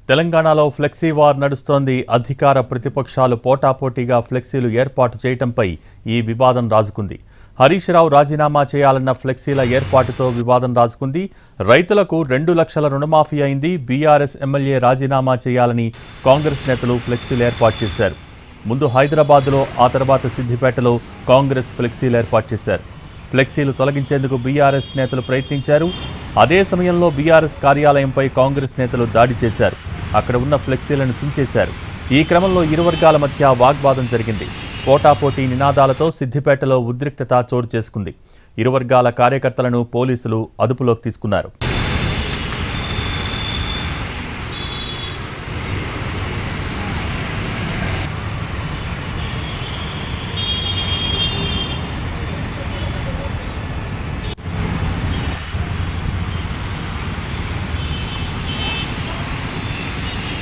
తెలంగాణలో flexi war నడుస్తోంది. అధికార ప్రతిపక్షాలు పోటాపోటీగా ఫ్లెక్సీలు ఏర్పాటు చేయడంపై ఈ వివాదం రాజుకుంది. హరీష్ రావు రాజీనామా చేయాలన్న ఫ్లెక్సీల ఏర్పాటుతో వివాదం రాజుకుంది. రైతులకు 2 లక్షల రుణమాఫీ అయింది. బీఆర్ఎస్ ఎమ్మెల్యే రాజీనామా చేయాలని కాంగ్రెస్ నేతలు ఫ్లెక్సీలు ఏర్పాటు చేశారు. ముందు హైదరాబాద్లో, ఆ తర్వాత సిద్దిపేటలో కాంగ్రెస్ ఫ్లెక్సీలు ఏర్పాటు చేశారు. ఫ్లెక్సీలు తొలగించేందుకు బీఆర్ఎస్ నేతలు ప్రయత్నించారు. అదే సమయంలో బీఆర్ఎస్ కార్యాలయంపై కాంగ్రెస్ నేతలు దాడి చేశారు. అక్కడ ఉన్న ఫ్లెక్సీలను చించేశారు. ఈ క్రమంలో ఇరు వర్గాల మధ్య వాగ్వాదం జరిగింది. పోటాపోటీ నినాదాలతో సిద్దిపేటలో ఉద్రిక్తత చోటు చేసుకుంది. ఇరు వర్గాల కార్యకర్తలను పోలీసులు అదుపులోకి తీసుకున్నారు.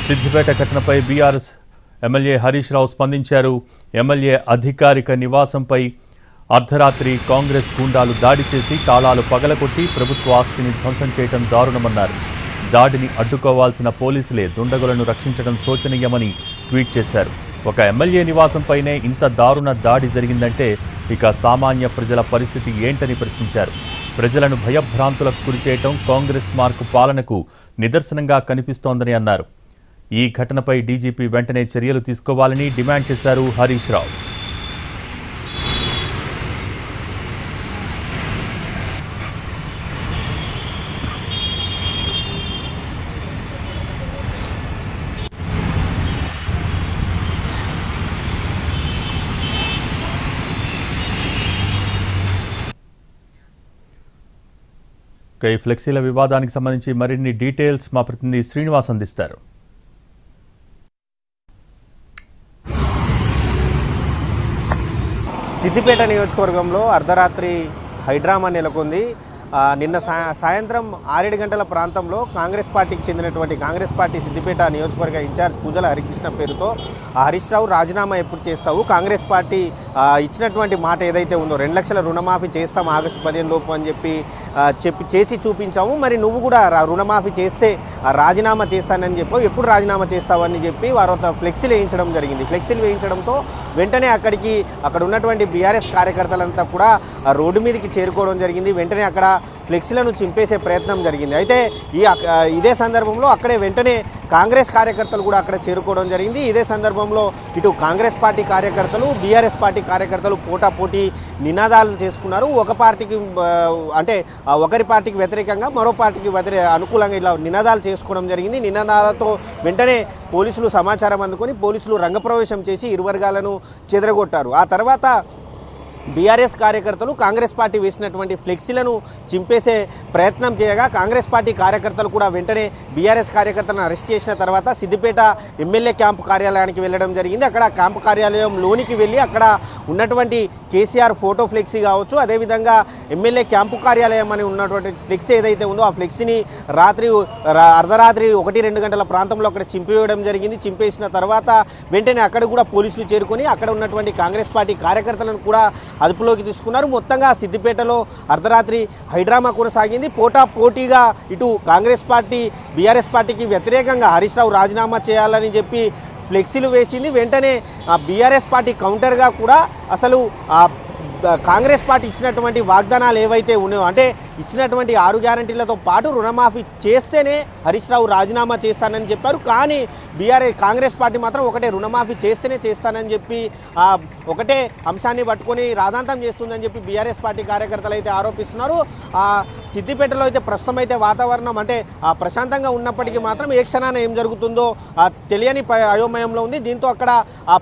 సిద్దిపేట ఘటనపై బీఆర్ఎస్ ఎమ్మెల్యే హరీష్ రావు స్పందించారు. ఎమ్మెల్యే అధికారిక నివాసంపై అర్ధరాత్రి కాంగ్రెస్ గూండాలు దాడి చేసి తాళాలు పగలగొట్టి ప్రభుత్వ ఆస్తిని ధ్వంసం చేయడం దారుణమన్నారు. దాడిని అడ్డుకోవాల్సిన పోలీసులే దుండగులను రక్షించడం శోచనీయమని ట్వీట్ చేశారు. ఒక ఎమ్మెల్యే నివాసంపైనే ఇంత దారుణ దాడి జరిగిందంటే ఇక సామాన్య ప్రజల పరిస్థితి ఏంటని ప్రశ్నించారు. ప్రజలను భయభ్రాంతులకు గురిచేయటం కాంగ్రెస్ మార్కు పాలనకు నిదర్శనంగా కనిపిస్తోందని అన్నారు. ఈ ఘటనపై డీజీపీ వెంటనే చర్యలు తీసుకోవాలని డిమాండ్ చేశారు హరీష్ రావు. ఈ ఫ్లెక్సీల వివాదానికి సంబంధించి మరిన్ని డీటెయిల్స్ మా ప్రతినిధి శ్రీనివాస్ అందిస్తారు. సిద్దిపేట నియోజకవర్గంలో అర్ధరాత్రి హైడ్రామా నెలకొంది. నిన్న సాయంత్రం 6-7 గంటల ప్రాంతంలో కాంగ్రెస్ పార్టీకి చెందినటువంటి కాంగ్రెస్ పార్టీ సిద్దిపేట నియోజకవర్గ ఇన్ఛార్జ్ పూజల హరికృష్ణ పేరుతో హరీష్ రావు రాజీనామా ఎప్పుడు చేస్తావు, కాంగ్రెస్ పార్టీ ఇచ్చినటువంటి మాట ఏదైతే ఉందో 2 లక్షల రుణమాఫీ చేస్తాం ఆగస్టు 15 లోపు అని చెప్పి చేసి చూపించాము, మరి నువ్వు కూడా రుణమాఫీ చేస్తే రాజీనామా చేస్తానని చెప్పావు, ఎప్పుడు రాజీనామా చేస్తావని చెప్పి వారు ఫ్లెక్సీలు వేయించడం జరిగింది. ఫ్లెక్సీలు వేయించడంతో వెంటనే అక్కడ ఉన్నటువంటి బీఆర్ఎస్ కార్యకర్తలంతా కూడా రోడ్డు మీదకి చేరుకోవడం జరిగింది. వెంటనే అక్కడ ఫ్లెక్సీలను చింపేసే ప్రయత్నం జరిగింది. అయితే ఇదే సందర్భంలో అక్కడే వెంటనే కాంగ్రెస్ కార్యకర్తలు కూడా అక్కడ చేరుకోవడం జరిగింది. ఇదే సందర్భంలో ఇటు కాంగ్రెస్ పార్టీ కార్యకర్తలు, బీఆర్ఎస్ పార్టీ కార్యకర్తలు పోటాపోటీ నినాదాలు చేసుకున్నారు. ఒక పార్టీకి అంటే ఒకరి పార్టీకి వ్యతిరేకంగా మరో పార్టీకి అనుకూలంగా ఇలా నినాదాలు చేసుకోవడం జరిగింది. నినాదాలతో వెంటనే పోలీసులు సమాచారం అందుకొని పోలీసులు రంగప్రవేశం చేసి ఇరు వర్గాలను చెదరగొట్టారు. ఆ తర్వాత బీఆర్ఎస్ కార్యకర్తలు కాంగ్రెస్ పార్టీ వేసినటువంటి ఫ్లెక్సీలను చింపేసే ప్రయత్నం చేయగా కాంగ్రెస్ పార్టీ కార్యకర్తలు కూడా వెంటనే బీఆర్ఎస్ కార్యకర్తలను అరెస్ట్ చేసిన తర్వాత సిద్దిపేట ఎమ్మెల్యే క్యాంపు కార్యాలయానికి వెళ్ళడం జరిగింది. అక్కడ క్యాంపు కార్యాలయం లోనికి వెళ్ళి అక్కడ ఉన్నటువంటి కేసీఆర్ ఫోటో ఫ్లెక్సీ కావచ్చు, అదేవిధంగా ఎమ్మెల్యే క్యాంపు కార్యాలయం అని ఉన్నటువంటి ఫ్లెక్సీ ఏదైతే ఉందో ఆ ఫ్లెక్సీని అర్ధరాత్రి 1-2 గంటల ప్రాంతంలో అక్కడ చింపేయడం జరిగింది. చింపేసిన తర్వాత వెంటనే అక్కడ కూడా పోలీసులు చేరుకొని అక్కడ ఉన్నటువంటి కాంగ్రెస్ పార్టీ కార్యకర్తలను కూడా అదుపులోకి తీసుకున్నారు. మొత్తంగా సిద్దిపేటలో అర్ధరాత్రి హైడ్రామా కొనసాగింది. పోటాపోటీగా ఇటు కాంగ్రెస్ పార్టీ బీఆర్ఎస్ పార్టీకి వ్యతిరేకంగా హరీష్ రావు రాజీనామా చేయాలని చెప్పి ఫ్లెక్సీలు వేసింది. వెంటనే బీఆర్ఎస్ పార్టీ కౌంటర్గా కూడా అసలు కాంగ్రెస్ పార్టీ ఇచ్చినటువంటి వాగ్దానాలు ఏవైతే ఉన్నాయో, అంటే ఇచ్చినటువంటి 6 గ్యారంటీలతో పాటు రుణమాఫీ చేస్తేనే హరీష్ రావు రాజీనామా చేస్తానని చెప్పారు. కానీ కాంగ్రెస్ పార్టీ మాత్రం ఒకటే రుణమాఫీ చేస్తేనే చేస్తానని చెప్పి ఒకటే అంశాన్ని పట్టుకొని రాద్ధాంతం చేస్తుందని చెప్పి బీఆర్ఎస్ పార్టీ కార్యకర్తలు అయితే ఆరోపిస్తున్నారు. సిద్దిపేటలో అయితే ప్రస్తుతం అయితే వాతావరణం అంటే ప్రశాంతంగా ఉన్నప్పటికీ మాత్రం ఏ క్షణాన ఏం జరుగుతుందో తెలియని అయోమయంలో ఉంది. దీంతో అక్కడ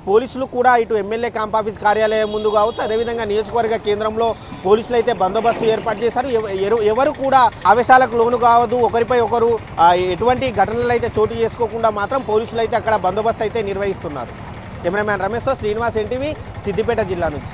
పోలీసులు కూడా ఇటు ఎమ్మెల్యే క్యాంప్ ఆఫీస్ కార్యాలయం ముందు కావచ్చు, అదేవిధంగా నియోజకవర్గ కేంద్రంలో పోలీసులు అయితే బందోబస్తు ఏర్పాటు చేశారు. ఎవరు కూడా ఆవేశాలకు లోను కావద్దు, ఒకరిపై ఒకరు ఎటువంటి ఘటనలు అయితే చోటు చేసుకోకుండా మాత్రం పోలీసులు అయితే అక్కడ బందోబస్తు అయితే నిర్వహిస్తున్నారు. కెమెరామ్యాన్ రమేష్తో శ్రీనివాస్, ఎన్టీవీ, సిద్దిపేట జిల్లా నుంచి.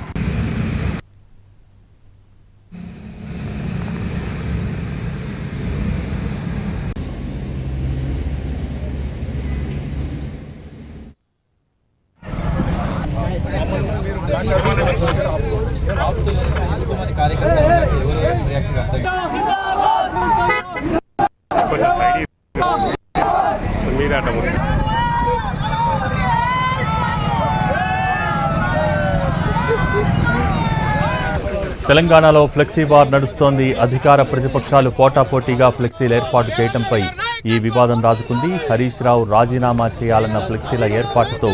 మీరు సిద్దిపేట తెలంగాణలో ఫ్లెక్సీ వార్ నడుస్తోంది. అధికార ప్రతిపక్షాలు పోటాపోటీగా ఫ్లెక్సీల ఏర్పాటు చేయడంపై ఈ వివాదం రాజుకుంది. హరీష్ రావు రాజీనామా చేయాలన్న ఫ్లెక్సీల ఏర్పాటుతో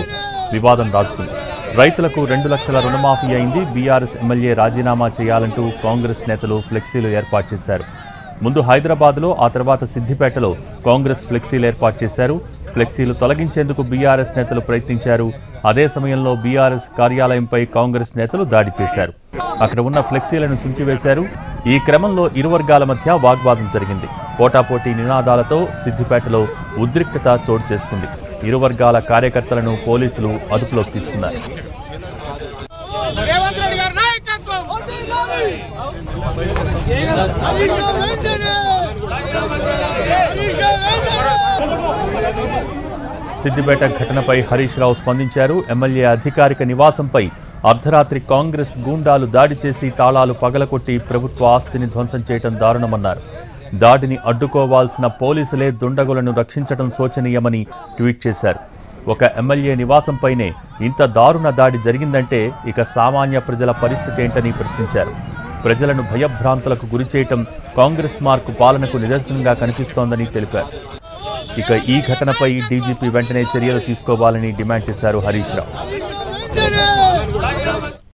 వివాదం రాజుకుంది. రైతులకు 2 లక్షల రుణమాఫీ అయింది. బీఆర్ఎస్ ఎమ్మెల్యే రాజీనామా చేయాలంటూ కాంగ్రెస్ నేతలు ఫ్లెక్సీలు ఏర్పాటు చేశారు. ముందు హైదరాబాద్లో, ఆ తర్వాత సిద్దిపేటలో కాంగ్రెస్ ఫ్లెక్సీలు ఏర్పాటు చేశారు. ఫ్లెక్సీలు తొలగించేందుకు బీఆర్ఎస్ నేతలు ప్రయత్నించారు. అదే సమయంలో బీఆర్ఎస్ కార్యాలయంపై కాంగ్రెస్ నేతలు దాడి చేశారు. అక్కడ ఉన్న ఫ్లెక్సీలను చించివేశారు. ఈ క్రమంలో ఇరు వర్గాల మధ్య వాగ్వాదం జరిగింది. పోటాపోటీ నినాదాలతో సిద్దిపేటలో ఉద్రిక్తత చోటు చేసుకుంది. ఇరు వర్గాల కార్యకర్తలను పోలీసులు అదుపులోకి తీసుకున్నారు. సిద్దిపేట ఘటనపై హరీష్ రావు స్పందించారు. ఎమ్మెల్యే అధికారిక నివాసంపై అర్ధరాత్రి కాంగ్రెస్ గూండాలు దాడి చేసి తాళాలు పగలకొట్టి ప్రభుత్వ ఆస్తిని ధ్వంసం చేయడం దారుణమన్నారు. దాడిని అడ్డుకోవాల్సిన పోలీసులే దుండగులను రక్షించడం శోచనీయమని ట్వీట్ చేశారు. ఒక ఎమ్మెల్యే నివాసంపైనే ఇంత దారుణ దాడి జరిగిందంటే ఇక సామాన్య ప్రజల పరిస్థితి ఏంటని ప్రశ్నించారు. ప్రజలను భయభ్రాంతులకు గురిచేయటం కాంగ్రెస్ మార్కు పాలనకు నిదర్శనంగా కనిపిస్తోందని తెలిపారు. ఇక ఈ ఘటనపై డీజీపీ వెంటనే చర్యలు తీసుకోవాలని డిమాండ్ చేశారు హరీష్ రావు.